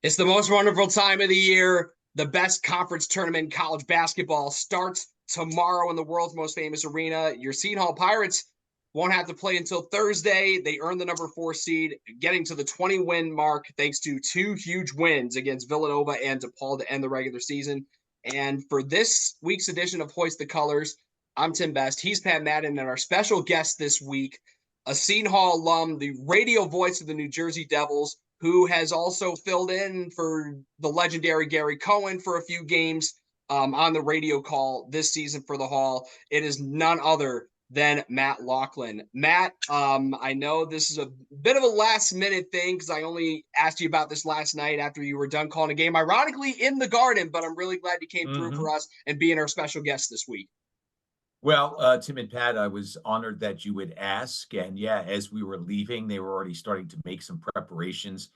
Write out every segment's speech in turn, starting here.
It's the most wonderful time of the year. The best conference tournament in college basketball starts tomorrow in the world's most famous arena. Your Seton Hall Pirates won't have to play until Thursday. They earned the number 4 seed, getting to the 20-win mark thanks to two huge wins against Villanova and DePaul to end the regular season. And for this week's edition of Hoist the Colors, I'm Tim Best. He's Pat Madden, and our special guest this week, a Seton Hall alum, the radio voice of the New Jersey Devils, who has also filled in for the legendary Gary Cohen for a few games on the radio call this season for the Hall. It is none other than Matt Loughlin. Matt, I know this is a bit of a last-minute thing because I only asked you about this last night after you were done calling a game, ironically in the Garden, but I'm really glad you came through for us and being our special guest this week. Well, Tim and Pat, I was honored that you would ask. And yeah, as we were leaving, they were already starting to make some preparations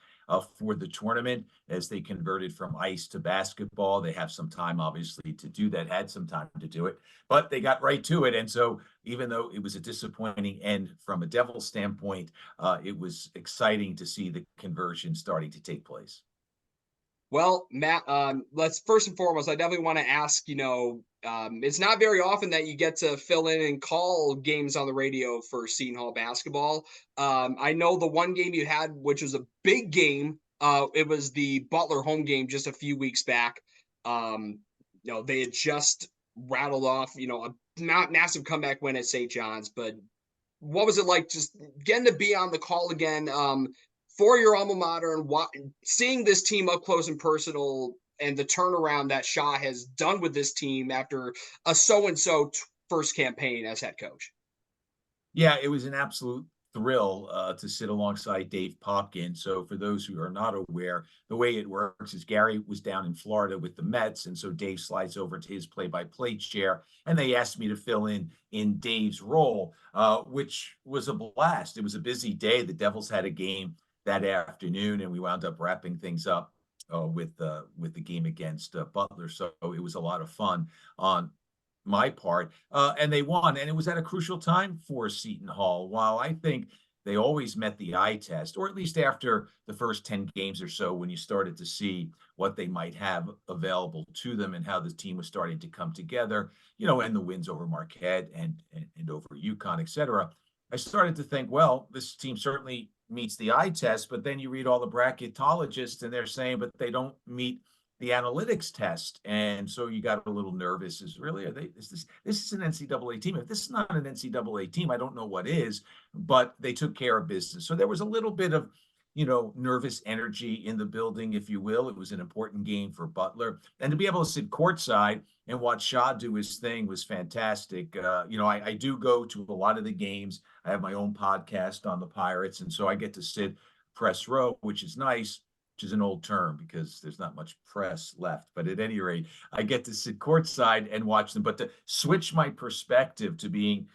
for the tournament as they converted from ice to basketball. They have some time, obviously, to do that, had some time to do it, but they got right to it. And so even though it was a disappointing end from a Devil standpoint, it was exciting to see the conversion starting to take place. Well, Matt, let's first and foremost, I definitely want to ask, it's not very often that you get to fill in and call games on the radio for Seton Hall basketball. I know the one game you had, which was a big game, it was the Butler home game just a few weeks back. They had just rattled off, a massive comeback win at St. John's, but what was it like just getting to be on the call again? For your alma mater and seeing this team up close and personal and the turnaround that Shaw has done with this team after a so-and-so first campaign as head coach. Yeah, it was an absolute thrill to sit alongside Dave Popkin. So for those who are not aware, the way it works is Gary was down in Florida with the Mets, and so Dave slides over to his play-by-play chair, and they asked me to fill in Dave's role, which was a blast. It was a busy day. The Devils had a game that afternoon, and we wound up wrapping things up with the game against Butler. So it was a lot of fun on my part, and they won, and it was at a crucial time for Seton Hall. While I think they always met the eye test, or at least after the first 10 games or so, when you started to see what they might have available to them and how the team was starting to come together, and the wins over Marquette and over UConn, et cetera, I started to think, well, this team certainly meets the eye test, but then you read all the bracketologists and they're saying, but they don't meet the analytics test. And so you got a little nervous. Is this an NCAA team? If this is not an NCAA team, I don't know what is, but they took care of business. So there was a little bit of, nervous energy in the building, if you will. It was an important game for Butler. And to be able to sit courtside and watch Shaw do his thing was fantastic. I do go to a lot of the games. I have my own podcast on the Pirates, and so I get to sit press row, which is nice, which is an old term because there's not much press left. But at any rate, I get to sit courtside and watch them. But to switch my perspective to being,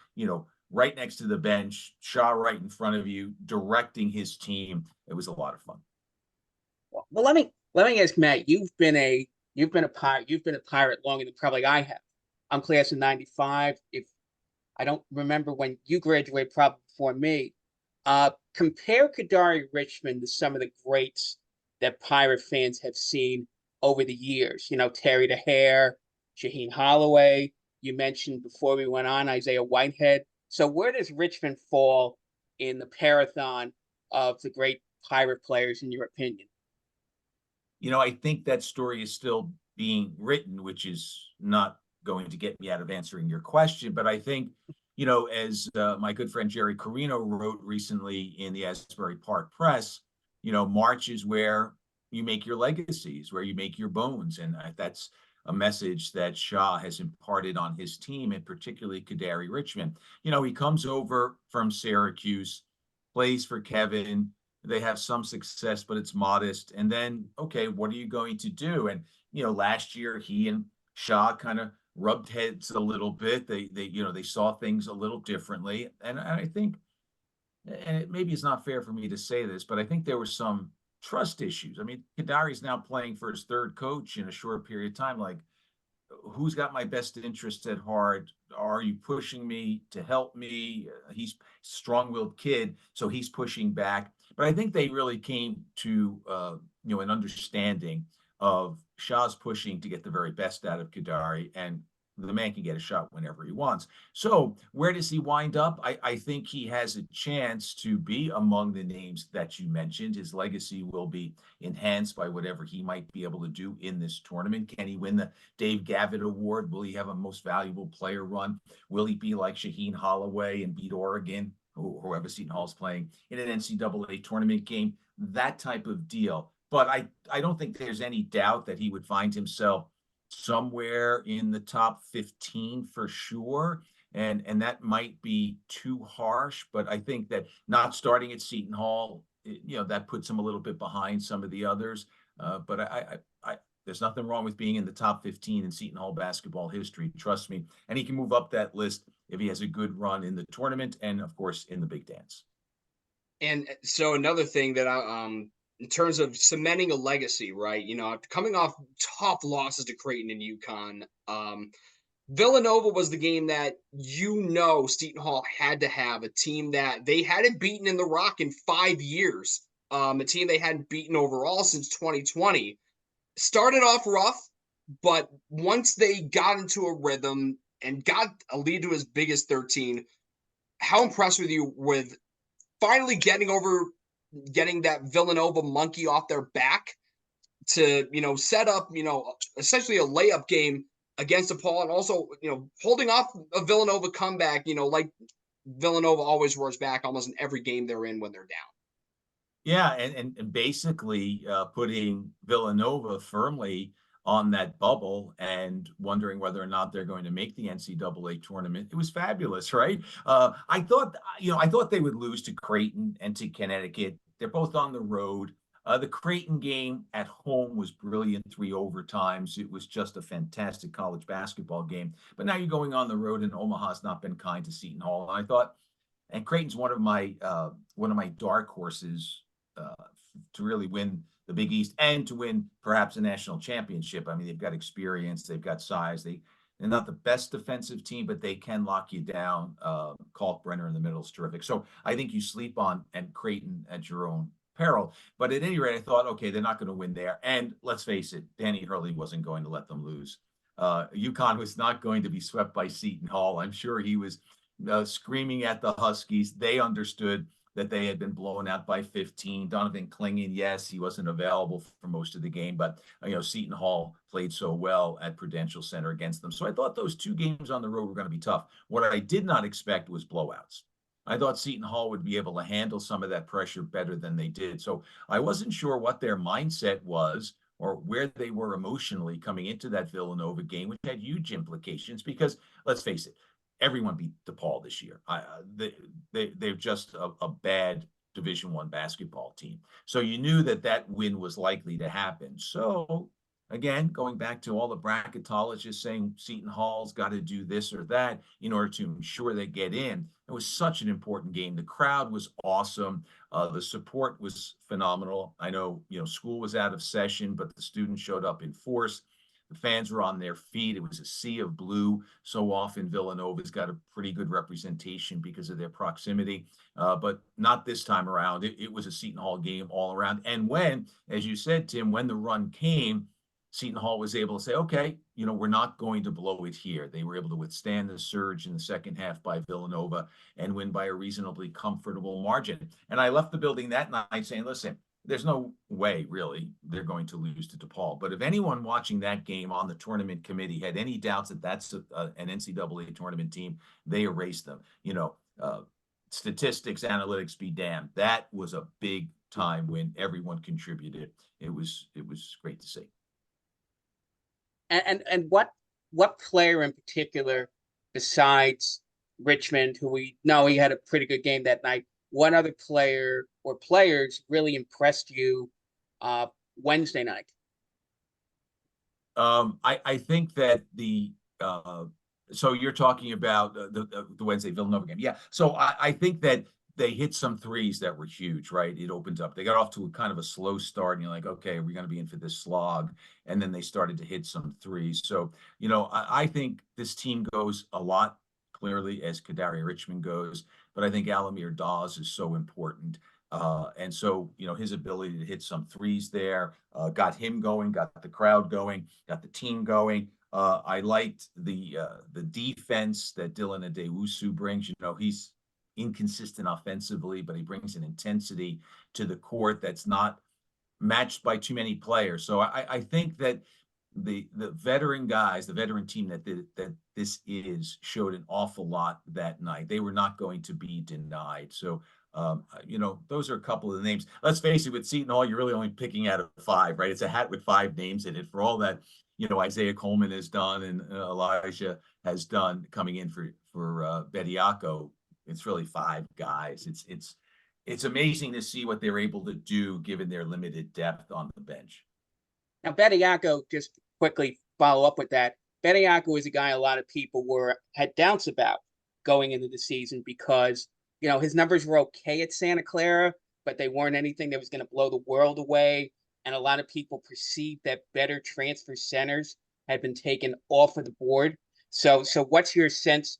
right next to the bench, Shaw right in front of you, directing his team, it was a lot of fun. Well, let me ask Matt. You've been a pirate longer than probably I have. I'm class of '95. If I don't remember when you graduated, probably before me. Compare Kadari Richmond to some of the greats that Pirate fans have seen over the years. Terry DeHare, Shaheen Holloway. You mentioned before we went on Isaiah Whitehead. So where does Richmond fall in the marathon of the great Pirate players, in your opinion? I think that story is still being written, which is not going to get me out of answering your question. But I think, as my good friend Jerry Carino wrote recently in the Asbury Park Press, March is where you make your legacies, where you make your bones. And that's a message that Shaw has imparted on his team, and particularly Kadari Richmond. He comes over from Syracuse, plays for Kevin. They have some success, but it's modest. And then, okay, what are you going to do? And, last year he and Shaw kind of rubbed heads a little bit. They saw things a little differently. And I think, and maybe it's not fair for me to say this, but I think there were some trust issues. I mean, Kadari's now playing for his third coach in a short period of time. Like, who's got my best interest at heart? Are you pushing me to help me? He's a strong-willed kid, so he's pushing back. But I think they really came to an understanding of Shaw's pushing to get the very best out of Kadari, and the man can get a shot whenever he wants. So where does he wind up? I think he has a chance to be among the names that you mentioned. His legacy will be enhanced by whatever he might be able to do in this tournament. Can he win the Dave Gavitt Award? Will he have a most valuable player run? Will he be like Shaheen Holloway and beat Oregon, whoever Seton Hall's playing, in an NCAA tournament game? That type of deal. But I don't think there's any doubt that he would find himself somewhere in the top 15 for sure. And that might be too harsh, but I think that not starting at Seton Hall, that puts him a little bit behind some of the others. But I there's nothing wrong with being in the top 15 in Seton Hall basketball history. Trust me. And he can move up that list if he has a good run in the tournament and, of course, in the Big Dance. And so another thing that in terms of cementing a legacy, right? Coming off tough losses to Creighton and UConn, Villanova was the game that Seton Hall had to have a team that they hadn't beaten in the Rock in 5 years. A team they hadn't beaten overall since 2020. Started off rough, but once they got into a rhythm and got a lead to as big as 13, how impressed with you with finally getting that Villanova monkey off their back to, set up, essentially a layup game against DePaul, and also, holding off a Villanova comeback, like Villanova always roars back almost in every game they're in when they're down. Yeah, and basically putting Villanova firmly on that bubble and wondering whether or not they're going to make the NCAA tournament. It was fabulous, right? I thought they would lose to Creighton and to Connecticut. They're both on the road. The Creighton game at home was brilliant, 3 overtimes. It was just a fantastic college basketball game. But now you're going on the road, and Omaha's not been kind to Seton Hall. And I thought, and Creighton's one of my dark horses to really win the Big East and to win perhaps a national championship. I mean, they've got experience, they've got size. They're not the best defensive team, but they can lock you down. Kalkbrenner in the middle is terrific. So I think you sleep on and Creighton at your own peril. But at any rate, I thought, okay, they're not going to win there. And let's face it, Danny Hurley wasn't going to let them lose. UConn was not going to be swept by Seton Hall. I'm sure he was screaming at the Huskies. They understood that they had been blown out by 15. Donovan Clingan, yes, he wasn't available for most of the game, but Seton Hall played so well at Prudential Center against them. So I thought those 2 games on the road were going to be tough. What I did not expect was blowouts. I thought Seton Hall would be able to handle some of that pressure better than they did. So I wasn't sure what their mindset was or where they were emotionally coming into that Villanova game, which had huge implications because, let's face it, everyone beat DePaul this year. They're just a bad Division I basketball team. So you knew that win was likely to happen. So again, going back to all the bracketologists saying Seton Hall's got to do this or that in order to ensure they get in. It was such an important game. The crowd was awesome. The support was phenomenal. I know, school was out of session, but the students showed up in force. The fans were on their feet. It was a sea of blue. So often Villanova's got a pretty good representation because of their proximity, but not this time around. It was a Seton Hall game all around. And when, as you said, Tim, when the run came, Seton Hall was able to say, okay, we're not going to blow it here. They were able to withstand the surge in the second half by Villanova and win by a reasonably comfortable margin. And I left the building that night saying, listen, there's no way, really, they're going to lose to DePaul. But if anyone watching that game on the tournament committee had any doubts that that's an NCAA tournament team, they erased them. Statistics, analytics be damned. That was a big time when everyone contributed. It was great to see. And what player in particular, besides Richmond, who we know he had a pretty good game that night, what other player or players really impressed you Wednesday night? I think that so you're talking about the Wednesday Villanova game. Yeah. So I think that they hit some threes that were huge, right? It opened up. They got off to a kind of a slow start, and you're like, okay, we're going to be in for this slog. And then they started to hit some threes. So, I think this team goes a lot clearly as Kadari Richmond goes, but I think Alamir Dawes is so important. And so, his ability to hit some threes there got him going, got the crowd going, got the team going. I liked the defense that Dylan Adewusu brings. He's inconsistent offensively, but he brings an intensity to the court that's not matched by too many players. So I think that the veteran guys, the veteran team that this showed an awful lot that night. They were not going to be denied. So those are a couple of the names. Let's face it, with Seton Hall, you're really only picking out of 5, right? It's a hat with 5 names in it. For all that, Isaiah Coleman has done and Elijah has done coming in for Bediako, it's really 5 guys. It's amazing to see what they're able to do given their limited depth on the bench. Now, Bediako, just quickly follow up with that. Bediako is a guy a lot of people had doubts about going into the season because his numbers were okay at Santa Clara, but they weren't anything that was going to blow the world away. And a lot of people perceived that better transfer centers had been taken off of the board. So what's your sense?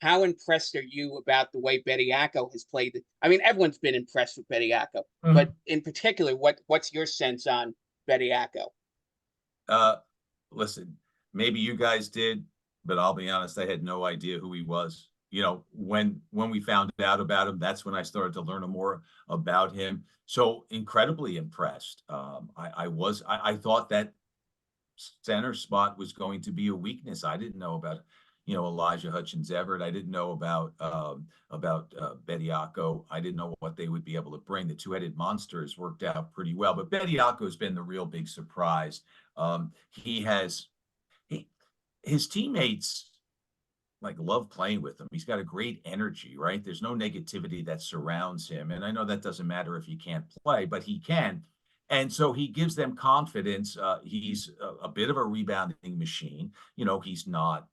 How impressed are you about the way Bediako has played? I mean, everyone's been impressed with Bediako, but in particular, what's your sense on Bediako? Listen, maybe you guys did, but I'll be honest, I had no idea who he was. When we found out about him, that's when I started to learn more about him. So incredibly impressed. I thought that center spot was going to be a weakness. I didn't know about, Elijah Hutchins-Everett. I didn't know about Bediako. I didn't know what they would be able to bring. The two-headed monster has worked out pretty well, but Bediako has been the real big surprise. His teammates love playing with him. He's got a great energy, right? There's no negativity that surrounds him. And I know that doesn't matter if he can't play, but he can. And so he gives them confidence. He's a bit of a rebounding machine. He's not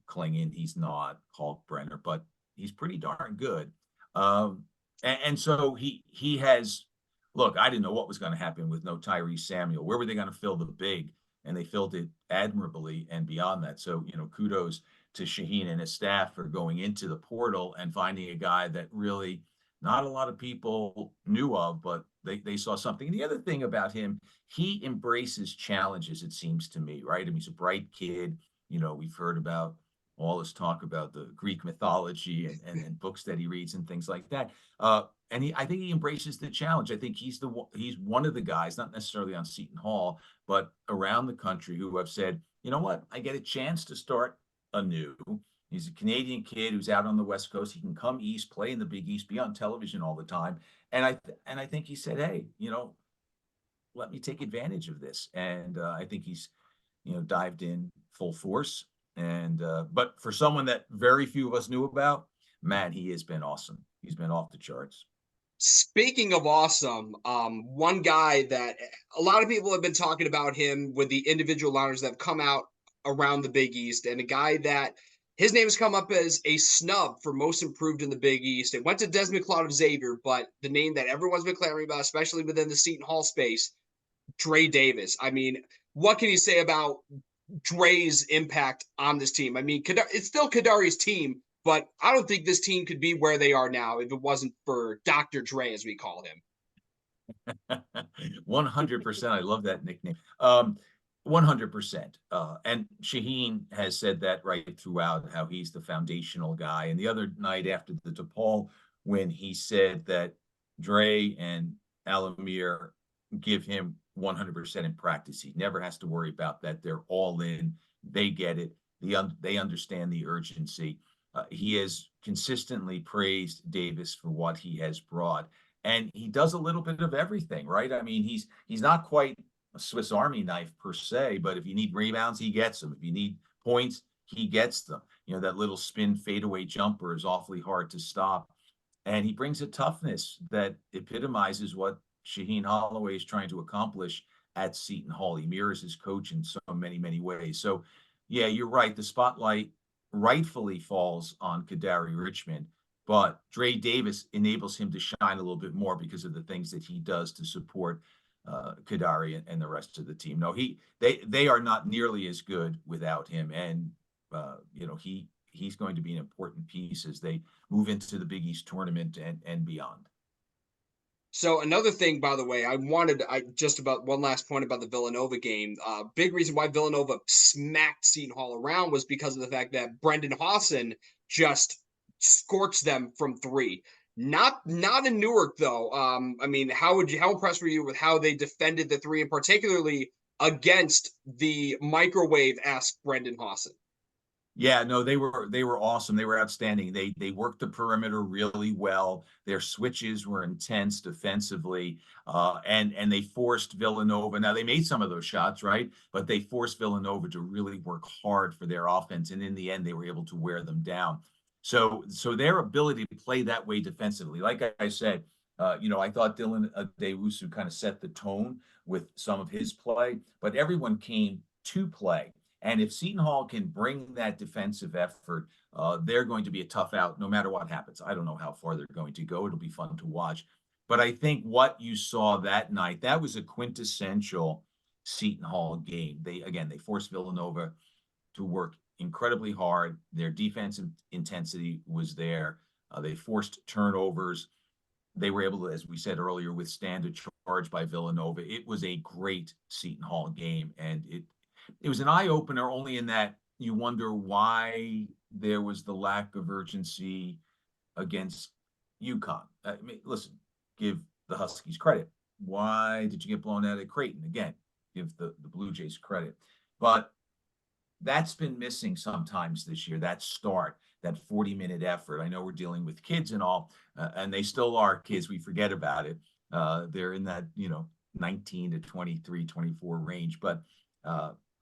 Klingon. He's not Kalkbrenner, but he's pretty darn good. And so he has, look, I didn't know what was going to happen with no Tyrese Samuel. Where were they going to fill the big? And they filled it admirably and beyond that. So, kudos to Shaheen and his staff for going into the portal and finding a guy that really not a lot of people knew of, but they saw something. And the other thing about him, he embraces challenges, it seems to me, right? I mean, he's a bright kid. We've heard about all this talk about the Greek mythology and books that he reads and things like that. And I think he embraces the challenge. I think he's one of the guys, not necessarily on Seton Hall, but around the country who have said, you know what, I get a chance to start anew. He's a Canadian kid who's out on the West Coast. He can come East, play in the Big East, be on television all the time. And I think he said, hey, let me take advantage of this. And I think he's, dived in full force. And but for someone that very few of us knew about, man, he has been awesome. He's been off the charts. Speaking of awesome, one guy that a lot of people have been talking about him with the individual liners that have come out around the Big East, and a guy that his name has come up as a snub for most improved in the Big East. It went to Desmond Cloud of Xavier, but the name that everyone's been clamoring about, especially within the Seton Hall space, Dre Davis. I mean, what can you say about Dre's impact on this team? I mean, it's still Kadari's team, but I don't think this team could be where they are now if it wasn't for Dr. Dre, as we call him. 100%. I love that nickname. 100%. And Shaheen has said that right throughout, how he's the foundational guy. And the other night after the DePaul win, he said that Dre and Alamir give him 100% in practice. He never has to worry about that. They're all in. They get it. They understand the urgency. He has consistently praised Davis for what he has brought. And he does a little bit of everything, right? I mean, he's not quite a Swiss Army knife per se, but if you need rebounds, he gets them. If you need points, he gets them. That little spin fadeaway jumper is awfully hard to stop. And he brings a toughness that epitomizes what Shaheen Holloway is trying to accomplish at Seton Hall. He mirrors his coach in so many, many ways. So, yeah, you're right. The spotlight rightfully falls on Kadari Richmond, but Dre Davis enables him to shine a little bit more because of the things that he does to support Kadari and the rest of the team. No, they are not nearly as good without him, and he's going to be an important piece as they move into the Big East tournament and beyond. So another thing, by the way, I just about one last point about the Villanova game. Big reason why Villanova smacked Seton Hall around was because of the fact that Brendan Hawson just scorched them from three. Not in Newark though. I mean, how impressed were you with how they defended the three, and particularly against the microwave-esque Brendan Hawson? Yeah, no, they were awesome. They were outstanding. They worked the perimeter really well. Their switches were intense defensively, and they forced Villanova. Now they made some of those shots, right? But they forced Villanova to really work hard for their offense, and in the end, they were able to wear them down. So their ability to play that way defensively, like I said, I thought Dylan Adewusu kind of set the tone with some of his play, but everyone came to play. And if Seton Hall can bring that defensive effort, they're going to be a tough out no matter what happens. I don't know how far they're going to go. It'll be fun to watch. But I think what you saw that night, that was a quintessential Seton Hall game. They forced Villanova to work incredibly hard. Their defensive intensity was there. They forced turnovers. They were able to, as we said earlier, withstand a charge by Villanova. It was a great Seton Hall game, and it was an eye opener only in that you wonder why there was the lack of urgency against UConn. I mean, listen, give the Huskies credit. Why did you get blown out at Creighton? Again, give the Blue Jays credit. But that's been missing sometimes this year, that start, that 40-minute effort. I know we're dealing with kids and all, and they still are kids. We forget about it. They're in that, 19 to 23, 24 range. But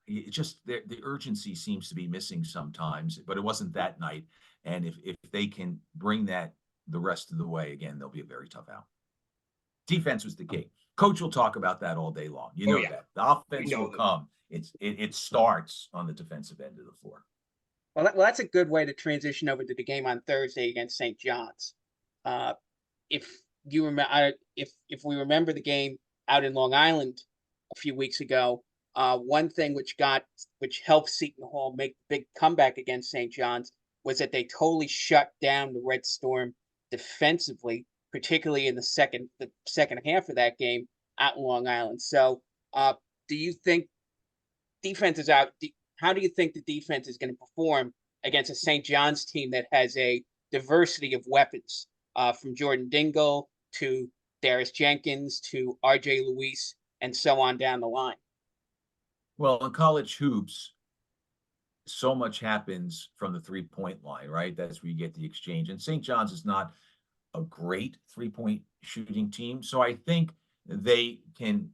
it just the urgency seems to be missing sometimes, but it wasn't that night. And if they can bring that the rest of the way, again, they'll be a very tough out. Defense was the key. Coach will talk about that all day long. You know that. The offense will come. It starts on the defensive end of the floor. Well, that's a good way to transition over to the game on Thursday against St. John's. If you remember, if we remember the game out in Long Island a few weeks ago, one thing which helped Seton Hall make the big comeback against St. John's was that they totally shut down the Red Storm defensively, particularly in the second half of that game at Long Island. So, do you think defense is out? How do you think the defense is going to perform against a St. John's team that has a diversity of weapons, from Jordan Dingle to Darius Jenkins to R.J. Luis and so on down the line? Well, in college hoops, so much happens from the three-point line, right? That's where you get the exchange. And St. John's is not a great three-point shooting team. So I think they can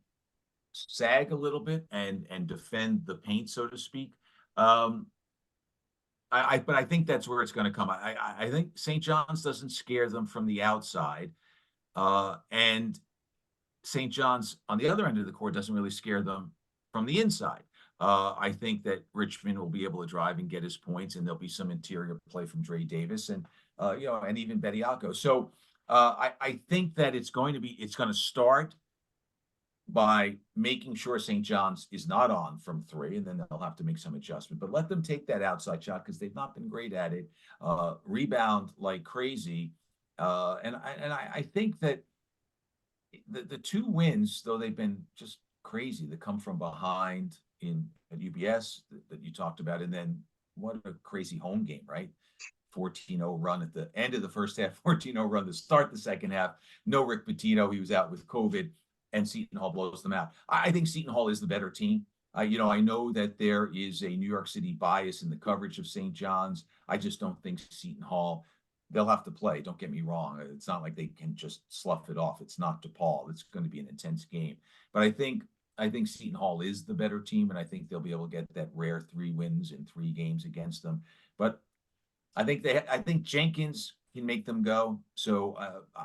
sag a little bit and defend the paint, so to speak. But I think that's where it's going to come. I think St. John's doesn't scare them from the outside. And St. John's on the other end of the court doesn't really scare them from the inside. I think that Richmond will be able to drive and get his points, and there'll be some interior play from Dre Davis and and even Bediako. So I think that it's going to start by making sure St. John's is not on from three, and then they'll have to make some adjustment. But let them take that outside shot because they've not been great at it. Rebound like crazy, and I think that the two wins, though they've been just crazy, that come from behind at UBS that you talked about, and then what a crazy home game, right? 14-0 run at the end of the first half, 14-0 run to start the second half. No Rick Pitino, he was out with COVID, and Seton Hall blows them out. I think Seton Hall is the better team. I know that there is a New York City bias in the coverage of St. John's. I just don't think Seton Hall, they'll have to play. Don't get me wrong. It's not like they can just slough it off. It's not DePaul. It's going to be an intense game. But I think Seton Hall is the better team, and I think they'll be able to get that rare 3 wins in 3 games against them. But I think Jenkins can make them go. So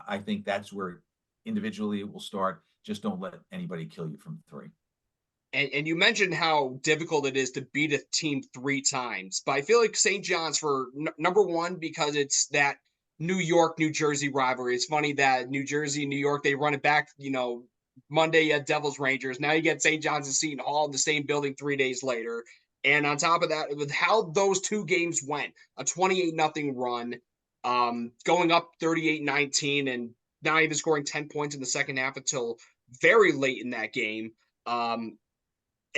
I think that's where individually it will start. Just don't let anybody kill you from 3. And you mentioned how difficult it is to beat a team 3 times, but I feel like St. John's for number one, because it's that New York, New Jersey rivalry. It's funny that New Jersey, New York, they run it back, Monday at Devils Rangers. Now you get St. John's and Seton Hall in the same building 3 days later. And on top of that, with how those 2 games went, a 28-0 run, going up 38-19, and not even scoring 10 points in the second half until very late in that game.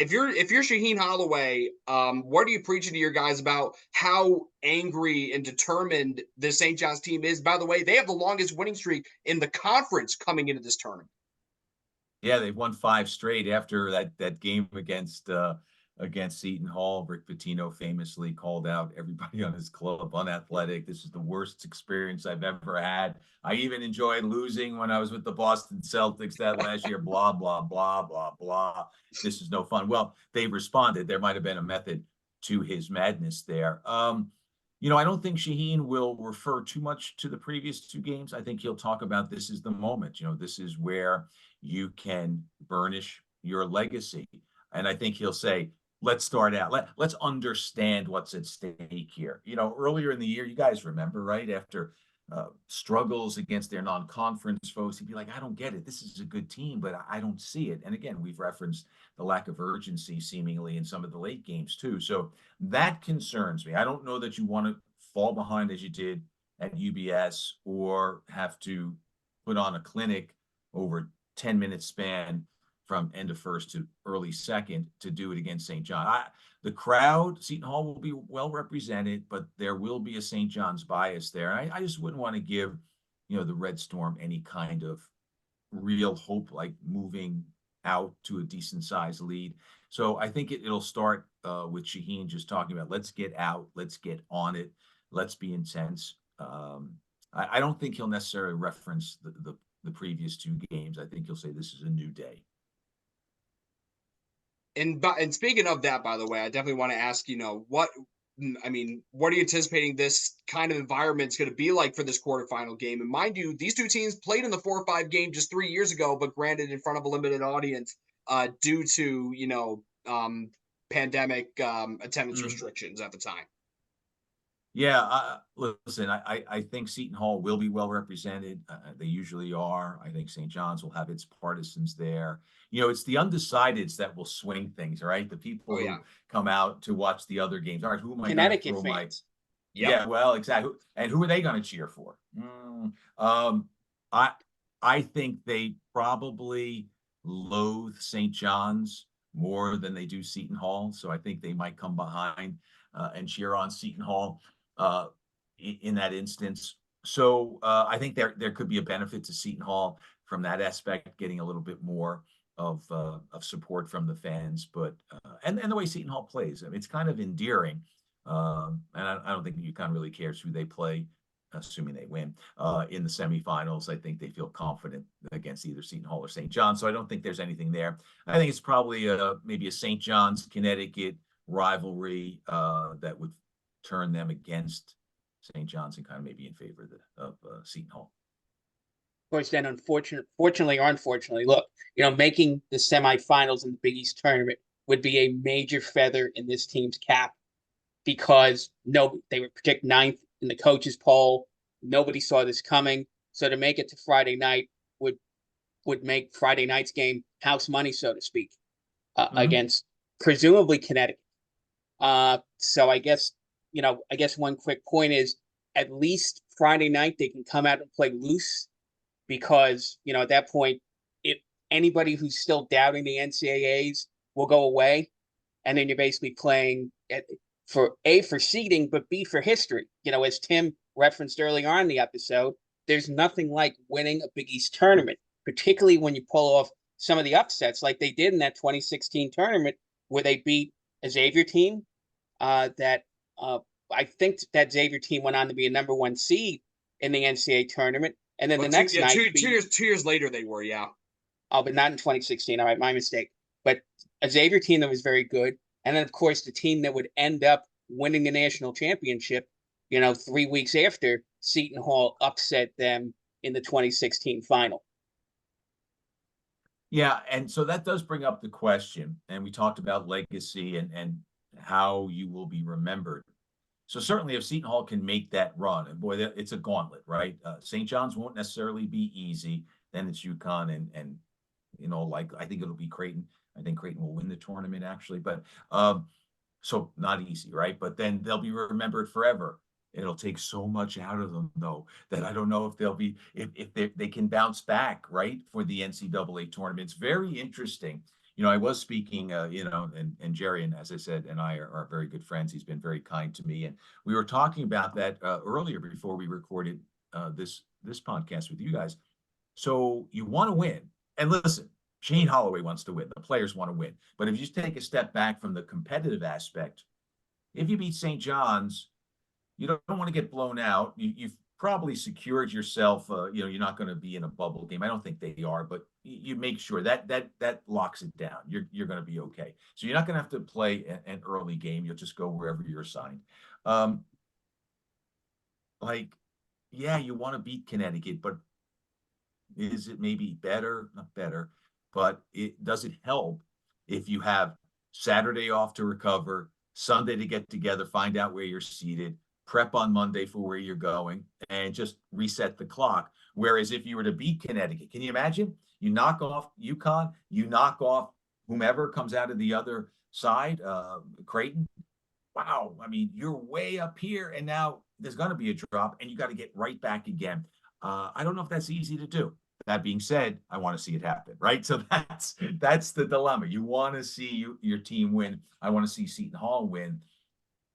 If you're Shaheen Holloway, what are you preaching to your guys about how angry and determined the St. John's team is? By the way, they have the longest winning streak in the conference coming into this tournament. Yeah, they've won 5 straight after that game against Seton Hall. Rick Pitino famously called out everybody on his club unathletic. This is the worst experience I've ever had. I even enjoyed losing when I was with the Boston Celtics that last year. Blah, blah, blah, blah, blah. This is no fun. Well, they responded. There might have been a method to his madness there. I don't think Shaheen will refer too much to the previous 2 games. I think he'll talk about this is the moment. This is where you can burnish your legacy. And I think he'll say, let's start out. Let's understand what's at stake here. Earlier in the year, you guys remember, right? After struggles against their non-conference foes, he'd be like, I don't get it. This is a good team, but I don't see it. And again, we've referenced the lack of urgency seemingly in some of the late games too. So that concerns me. I don't know that you want to fall behind as you did at UBS or have to put on a clinic over 10-minute span from end of first to early second to do it against St. John. The crowd, Seton Hall will be well represented, but there will be a St. John's bias there. I just wouldn't want to give, the Red Storm any kind of real hope, like moving out to a decent sized lead. So I think it'll start with Shaheen just talking about, let's get out, let's get on it, let's be intense. I don't think he'll necessarily reference the previous 2 games. I think he'll say this is a new day. And speaking of that, by the way, I definitely want to ask, what are you anticipating this kind of environment is going to be like for this quarterfinal game? And mind you, these 2 teams played in the 4-5 game just 3 years ago, but granted in front of a limited audience due to, pandemic attendance restrictions at the time. Yeah, listen, I think Seton Hall will be well represented. They usually are. I think St. John's will have its partisans there. It's the undecideds that will swing things, right? The people who come out to watch the other games. All right, who am I going to throw fans. Yeah, well, exactly. And who are they going to cheer for? I think they probably loathe St. John's more than they do Seton Hall. So I think they might come behind and cheer on Seton Hall in that instance. So I think there could be a benefit to Seton Hall from that aspect, getting a little bit more of support from the fans. But and the way Seton Hall plays, it's kind of endearing. And I don't think UConn really cares who they play, assuming they win in the semifinals. I think they feel confident against either Seton Hall or St. John's. So I don't think there's anything there. I think it's probably maybe a St. John's Connecticut rivalry that would turn them against St. John's and kind of maybe in favor of Seton Hall. Of course, then fortunately or unfortunately, look, making the semifinals in the Big East tournament would be a major feather in this team's cap because they were projected 9th in the coaches poll. Nobody saw this coming. So to make it to Friday night would make Friday night's game house money, so to speak, against presumably Connecticut. So I guess one quick point is at least Friday night they can come out and play loose because, at that point, if anybody who's still doubting the NCAAs will go away. And then you're basically playing for seeding, but B, for history. As Tim referenced earlier on in the episode, there's nothing like winning a Big East tournament, particularly when you pull off some of the upsets like they did in that 2016 tournament where they beat a Xavier team that I think that Xavier team went on to be a number 1 seed in the NCAA tournament. And then the next night, 2 years later, they were, yeah. Oh, but not in 2016. All right, my mistake. But a Xavier team that was very good. And then, of course, the team that would end up winning the national championship, 3 weeks after Seton Hall upset them in the 2016 final. Yeah, and so that does bring up the question, and we talked about legacy and how you will be remembered. So certainly if Seton Hall can make that run, and boy, it's a gauntlet, right? St. John's won't necessarily be easy. Then it's UConn and I think it'll be Creighton. I think Creighton will win the tournament actually, but so not easy, right? But then they'll be remembered forever. It'll take so much out of them, though, that I don't know if they'll be if they can bounce back, right, for the NCAA tournament. It's very interesting. I was speaking, and Jerry, and as I said, and I are very good friends. He's been very kind to me, and we were talking about that earlier before we recorded this podcast with you guys. So you want to win, and listen, Shane Holloway wants to win. The players want to win, but if you just take a step back from the competitive aspect, if you beat St. John's, you don't want to get blown out. You've probably secured yourself. You're not going to be in a bubble game. I don't think they are, but you make sure that locks it down. You're going to be okay. So you're not going to have to play an early game. You'll just go wherever you're assigned. Yeah, you want to beat Connecticut, but is it maybe better? Not better, but does it help if you have Saturday off to recover, Sunday to get together, find out where you're seated, prep on Monday for where you're going, and just reset the clock? Whereas if you were to beat Connecticut, can you imagine? You knock off UConn, you knock off whomever comes out of the other side, Creighton. Wow, I mean, you're way up here, and now there's going to be a drop, and you got to get right back again. I don't know if that's easy to do. That being said, I want to see it happen, right? So that's the dilemma. You want to see your team win. I want to see Seton Hall win.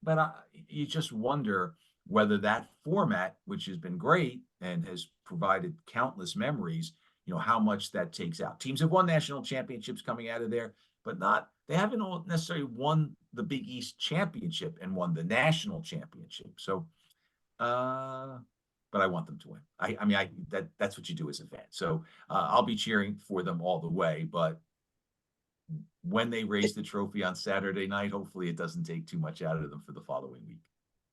But you just wonder whether that format, which has been great and has provided countless memories, how much that takes out. Teams have won national championships coming out of there, but they haven't all necessarily won the Big East championship and won the national championship. So, but I want them to win. I mean, that's what you do as a fan. So I'll be cheering for them all the way. But when they raise the trophy on Saturday night, hopefully it doesn't take too much out of them for the following week.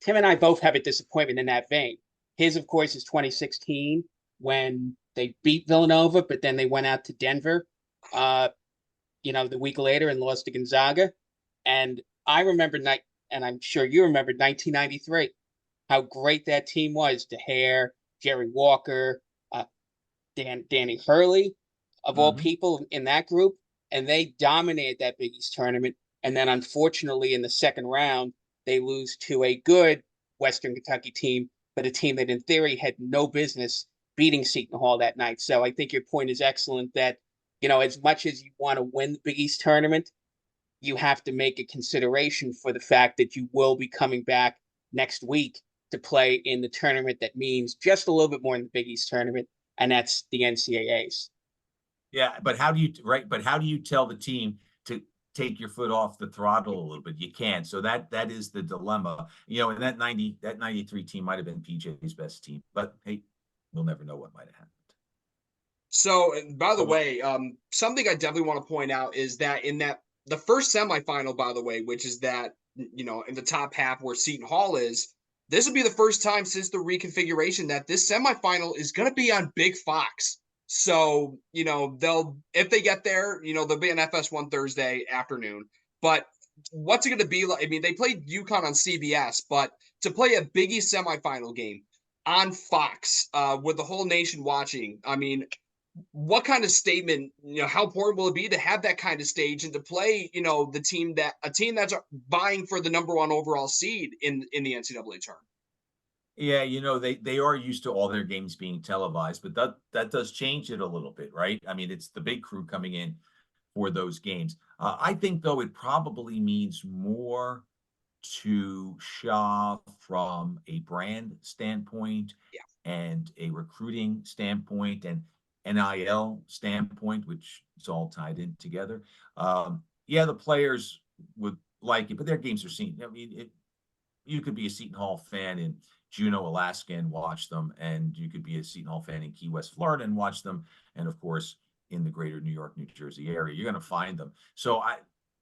Tim and I both have a disappointment in that vein. His, of course, is 2016 when they beat Villanova, but then they went out to Denver, the week later and lost to Gonzaga. And I remember, and I'm sure you remember 1993, how great that team was. DeHare, Jerry Walker, Danny Hurley, of all people in that group. And they dominated that Big East tournament. And then, unfortunately, in the second round, they lose to a good Western Kentucky team, but a team that, in theory, had no business beating Seton Hall that night. So I think your point is excellent that, as much as you want to win the Big East tournament, you have to make a consideration for the fact that you will be coming back next week to play in the tournament that means just a little bit more in the Big East tournament, and that's the NCAAs. Yeah, but how do you tell the team to take your foot off the throttle a little bit? You can't. So that is the dilemma. And that 93 team might have been PJ's best team, but hey, we'll never know what might have happened. So, by the way, something I definitely want to point out is that the first semifinal, by the way, which is that, in the top half where Seton Hall is, this will be the first time since the reconfiguration that this semifinal is going to be on Big Fox. So, if they get there, there'll be an FS1 Thursday afternoon. But what's it going to be like? I mean, they played UConn on CBS, but to play a Big East semifinal game on Fox with the whole nation watching, I mean, what kind of statement, how important will it be to have that kind of stage and to play, a team that's vying for the number one overall seed in the NCAA tournament? Yeah, they are used to all their games being televised, but that does change it a little bit, right? I mean, it's the big crew coming in for those games. I think, though, it probably means more to Shaw from a brand standpoint and a recruiting standpoint and NIL standpoint, which is all tied in together. The players would like it, but their games are seen. I mean, you could be a Seton Hall fan in Juneau, Alaska, and watch them, and you could be a Seton Hall fan in Key West, Florida, and watch them, and of course, in the greater New York, New Jersey area, you're going to find them. So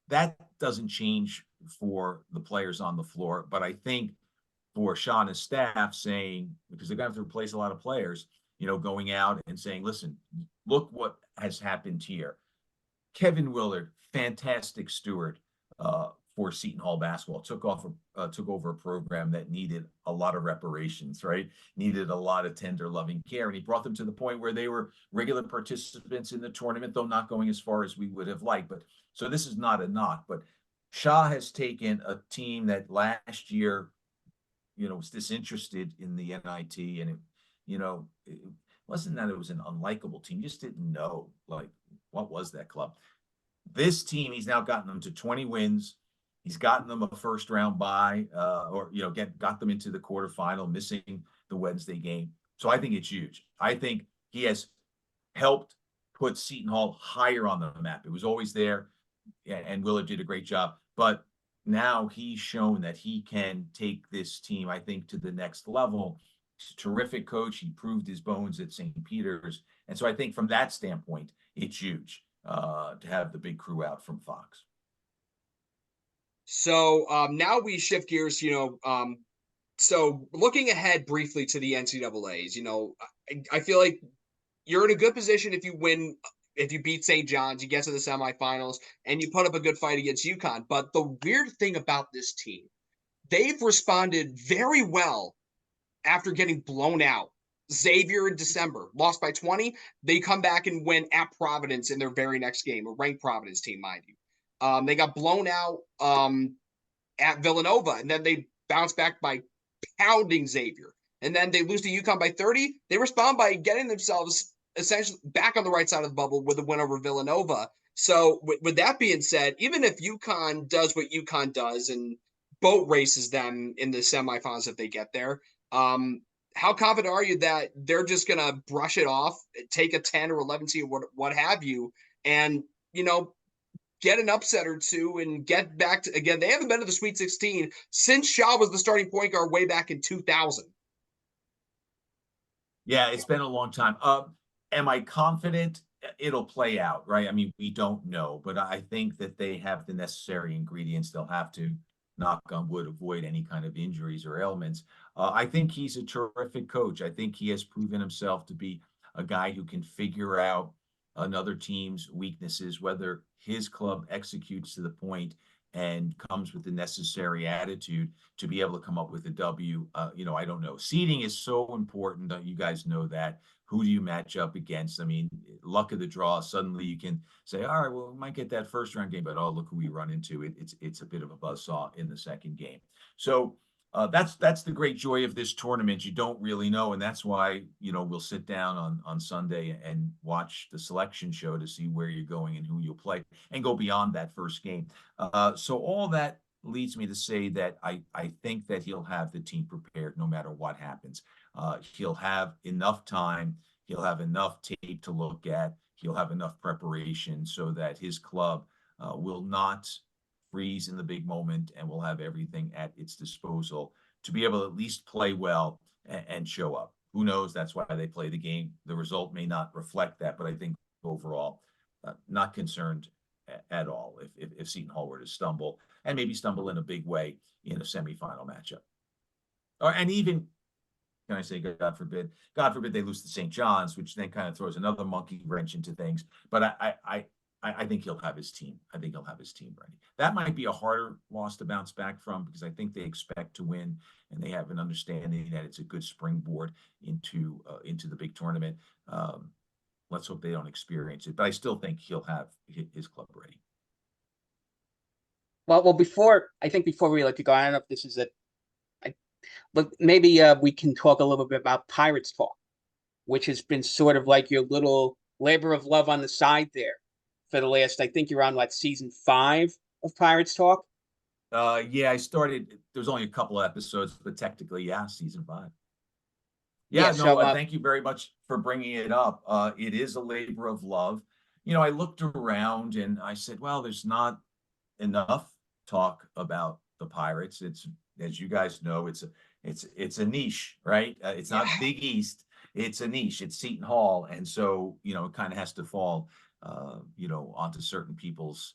that doesn't change for the players on the floor, but I think for Shaw and his staff saying, because they're going to have to replace a lot of players, going out and saying, listen, look what has happened here. Kevin Willard, fantastic steward for Seton Hall basketball, took over a program that needed a lot of reparations, right? Needed a lot of tender, loving care. And he brought them to the point where they were regular participants in the tournament, though not going as far as we would have liked. But so this is not a knock, but Shaw has taken a team that last year, was disinterested in the NIT, and it wasn't that it was an unlikable team, just didn't know like what was that club. This team, he's now gotten them to 20 wins. He's gotten them a first round bye, or got them into the quarterfinal, missing the Wednesday game. So I think it's huge. I think he has helped put Seton Hall higher on the map. It was always there, and Willard did a great job. But now he's shown that he can take this team, I think, to the next level. He's a terrific coach. He proved his bones at St. Peter's. And so I think from that standpoint, it's huge to have the big crew out from Fox. So now we shift gears, so looking ahead briefly to the NCAAs, I feel like you're in a good position if you beat St. John's, you get to the semifinals, and you put up a good fight against UConn. But the weird thing about this team, they've responded very well after getting blown out. Xavier in December, lost by 20. They come back and win at Providence in their very next game, a ranked Providence team, mind you. They got blown out at Villanova, and then they bounce back by pounding Xavier. And then they lose to UConn by 30. They respond by getting themselves essentially back on the right side of the bubble with a win over Villanova. So with that being said, even if UConn does what UConn does and boat races them in the semifinals if they get there, how confident are you that they're just going to brush it off, take a 10 or 11 seed, what have you, and, get an upset or two and get back to, again, they haven't been to the Sweet 16 since Shaw was the starting point guard way back in 2000. Yeah, it's been a long time. Am I confident it'll play out, right? I mean, we don't know, but I think that they have the necessary ingredients. They'll have to, knock on wood, avoid any kind of injuries or ailments. I think he's a terrific coach. I think he has proven himself to be a guy who can figure out another team's weaknesses, whether his club executes to the point and comes with the necessary attitude to be able to come up with a W. I don't know. Seeding is so important. You guys know that. Who do you match up against? I mean, luck of the draw. Suddenly you can say, all right, well, we might get that first round game, but oh, look who we run into. It's a bit of a buzzsaw in the second game. So that's the great joy of this tournament. You don't really know, and that's why we'll sit down on Sunday and watch the selection show to see where you're going and who you'll play, and go beyond that first game. So all that leads me to say that I think that he'll have the team prepared no matter what happens. He'll have enough time. He'll have enough tape to look at. He'll have enough preparation so that his club will not freeze in the big moment, and will have everything at its disposal to be able to at least play well and show up. Who knows? That's why they play the game. The result may not reflect that, but I think overall, not concerned at all if Seton Hall were to stumble, and maybe stumble in a big way in a semifinal matchup. And even, can I say, God forbid they lose to St. John's, which then kind of throws another monkey wrench into things. But I think he'll have his team. I think he'll have his team ready. That might be a harder loss to bounce back from, because I think they expect to win, and they have an understanding that it's a good springboard into the big tournament. Let's hope they don't experience it, but I still think he'll have his club ready. Well, before we let you go, I don't know if this is but maybe we can talk a little bit about Pirates talk, which has been sort of like your little labor of love on the side there for the last, I think you're on season 5 of Pirates Talk. Yeah, I started, there was only a couple of episodes, but technically, yeah, season 5. Yeah, no, thank you very much for bringing it up. It is a labor of love. I looked around and I said, well, there's not enough talk about the Pirates. It's, as you guys know, it's a niche, right? It's not Big East. It's a niche. It's Seton Hall. And so, it kind of has to fall, onto certain people's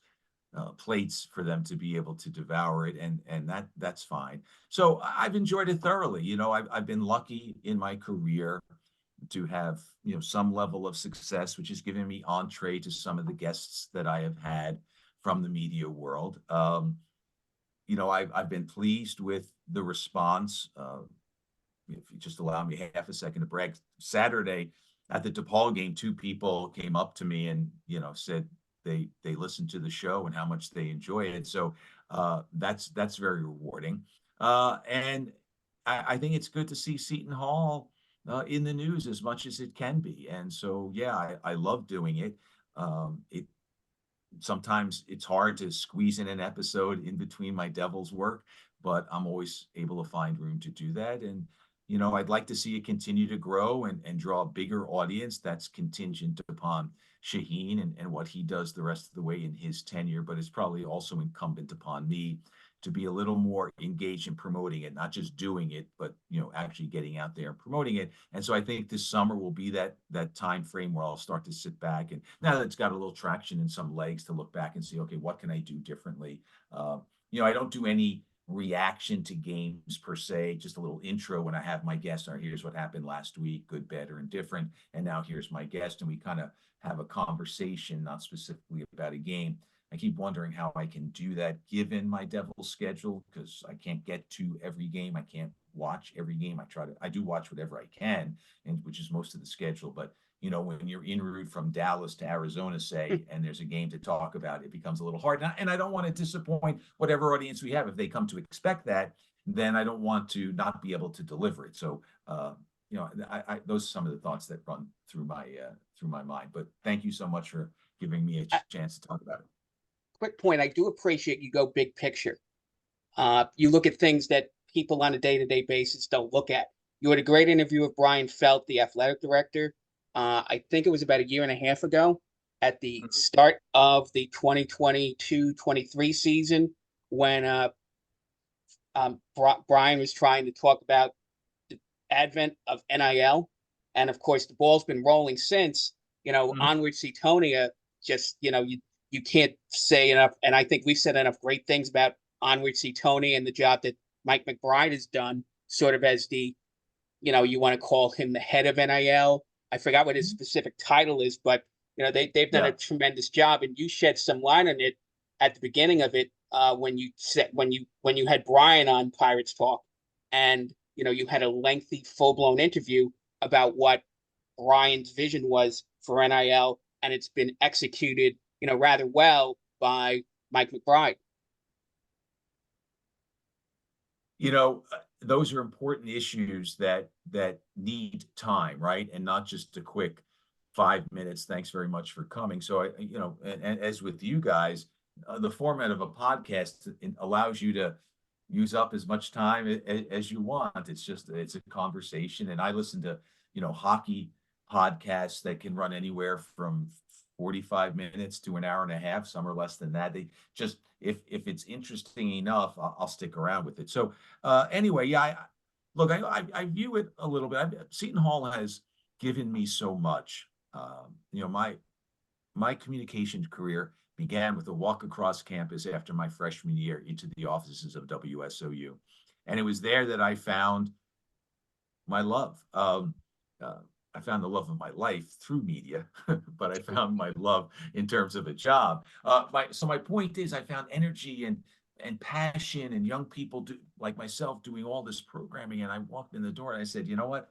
plates for them to be able to devour it, and that's fine. So I've enjoyed it thoroughly. I've been lucky in my career to have some level of success, which has given me entree to some of the guests that I have had from the media world. I've been pleased with the response. If you just allow me half a second to brag, Saturday at the DePaul game, 2 people came up to me and said they listened to the show and how much they enjoy it. So that's very rewarding. And I think it's good to see Seton Hall in the news as much as it can be. And so, yeah, I love doing it. It sometimes it's hard to squeeze in an episode in between my Devils work, but I'm always able to find room to do that. And, I'd like to see it continue to grow and draw a bigger audience. That's contingent upon Shaheen and what he does the rest of the way in his tenure, but it's probably also incumbent upon me to be a little more engaged in promoting it, not just doing it, but actually getting out there and promoting it. And so I think this summer will be that time frame where I'll start to sit back, and now that it's got a little traction and some legs, to look back and see, okay, what can I do differently? I don't do any reaction to games per se, just a little intro when I have my guest. Or here's what happened last week, good, bad, or indifferent, and now here's my guest, and we kind of have a conversation, not specifically about a game. I keep wondering how I can do that given my Devils schedule, because I can't get to every game. I can't watch every game. I do watch whatever I can, and which is most of the schedule. But when you're en route from Dallas to Arizona, say, and there's a game to talk about, it becomes a little hard. And I don't want to disappoint whatever audience we have. If they come to expect that, then I don't want to not be able to deliver it. So, those are some of the thoughts that run through my mind. But thank you so much for giving me a chance to talk about it. Quick point, I do appreciate you go big picture. You look at things that people on a day-to-day basis don't look at. You had a great interview with Brian Felt, the athletic director. I think it was about a year and a half ago at the start of the 2022-23 season when Brian was trying to talk about the advent of NIL. And of course, the ball's been rolling since, onward Setonia, just, you can't say enough. And I think we've said enough great things about onward Setonia and the job that Mike McBride has done, sort of as the, you want to call him the head of NIL. I forgot what his specific title is, but they've done a tremendous job, and you shed some light on it at the beginning of it when you had Brian on Pirates Talk, and you had a lengthy, full-blown interview about what Brian's vision was for NIL, and it's been executed rather well by Mike McBride. Those are important issues that need time, right? And not just a quick 5 minutes. Thanks very much for coming. So and as with you guys, the format of a podcast allows you to use up as much time as you want. It's a conversation, and I listen to hockey podcasts that can run anywhere from 45 minutes to an hour and a half. Some are less than that. They just, if it's interesting enough, I'll stick around with it. So anyway, yeah, I view it a little bit. Seton Hall has given me so much. My communications career began with a walk across campus after my freshman year into the offices of WSOU. And it was there that I found my love. I found the love of my life through media, but I found my love in terms of a job. So my point is, I found energy and passion and young people like myself doing all this programming. And I walked in the door and I said, you know what?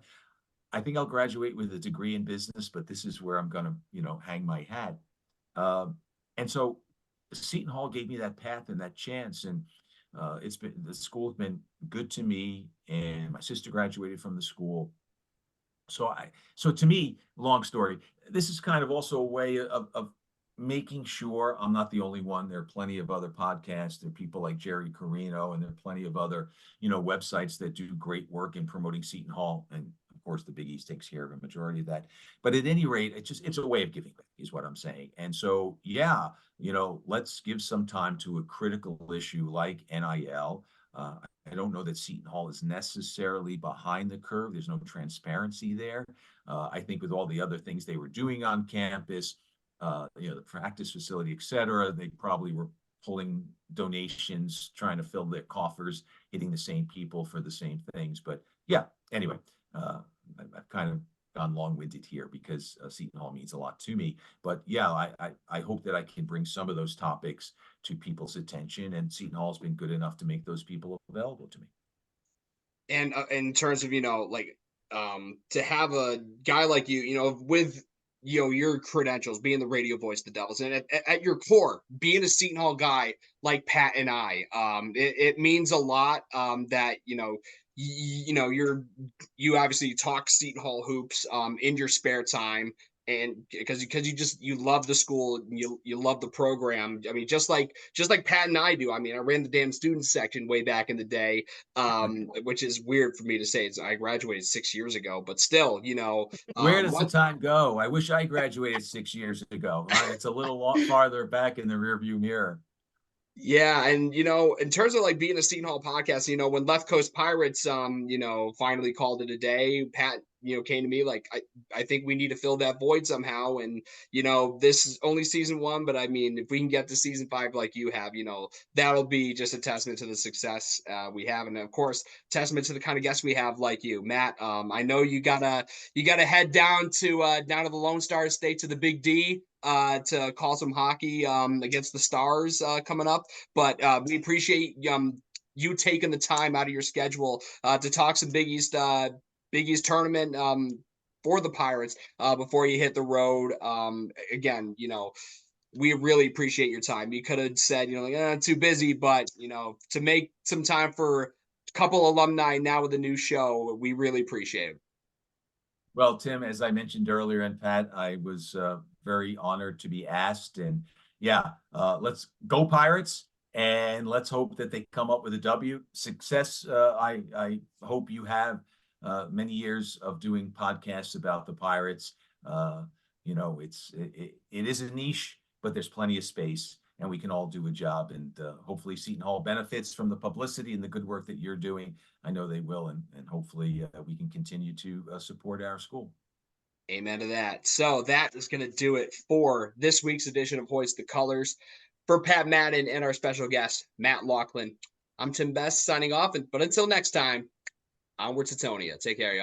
I think I'll graduate with a degree in business, but this is where I'm going to, hang my hat. And so Seton Hall gave me that path and that chance. And the school has been good to me. And my sister graduated from the school. So to me, long story, this is kind of also a way of making sure I'm not the only one. There are plenty of other podcasts. There are people like Jerry Carino, and there are plenty of other, websites that do great work in promoting Seton Hall. And of course, the Big East takes care of a majority of that. But at any rate, it's a way of giving back, is what I'm saying. And so, yeah, let's give some time to a critical issue like NIL. I don't know that Seton Hall is necessarily behind the curve. There's no transparency there. I think with all the other things they were doing on campus, the practice facility, et cetera, they probably were pulling donations, trying to fill their coffers, hitting the same people for the same things. But yeah, anyway, I've kind of gone long-winded here because Seton Hall means a lot to me. But yeah, I hope that I can bring some of those topics to people's attention, and Seton Hall's been good enough to make those people available to me. And in terms of, to have a guy like you, with, your credentials, being the radio voice of the Devils, and at your core, being a Seton Hall guy like Pat and I, it means a lot that, you know, you obviously talk Seton Hall hoops in your spare time, and because you love the school, you love the program. I mean, just like Pat and I do. I mean, I ran the damn student section way back in the day, which is weird for me to say. I graduated 6 years ago, but still, you know, Where does the time go? I wish I graduated 6 years ago. It's a little farther back in the rearview mirror. Yeah, and you know, in terms of like being a Seton Hall podcast, you know, when Left Coast Pirates you know, finally called it a day, Pat, you know, came to me like I think we need to fill that void somehow. And, you know, this is only season 1, but I mean, if we can get to season 5 like you have, you know, that'll be just a testament to the success we have. And of course, testament to the kind of guests we have like you, Matt. I know you gotta head down to the Lone Star State to the Big D to call some hockey against the Stars coming up. But we appreciate you taking the time out of your schedule to talk some Big East tournament for the Pirates before you hit the road. Again, you know, we really appreciate your time. You could have said, you know, like, too busy, but you know, to make some time for a couple alumni now with a new show, we really appreciate it. Well, Tim, as I mentioned earlier, and Pat, I was very honored to be asked. And yeah, let's go Pirates, and let's hope that they come up with a W. Success. I hope you have many years of doing podcasts about the Pirates. You know, it is a niche, but there's plenty of space, and we can all do a job. And hopefully Seton Hall benefits from the publicity and the good work that you're doing. I know they will, and hopefully we can continue to support our school. Amen to that. So that is going to do it for this week's edition of Hoist the Colors. For Pat Madden and our special guest, Matt Loughlin, I'm Tim Best signing off. But until next time, onward to Tonia. Take care, y'all.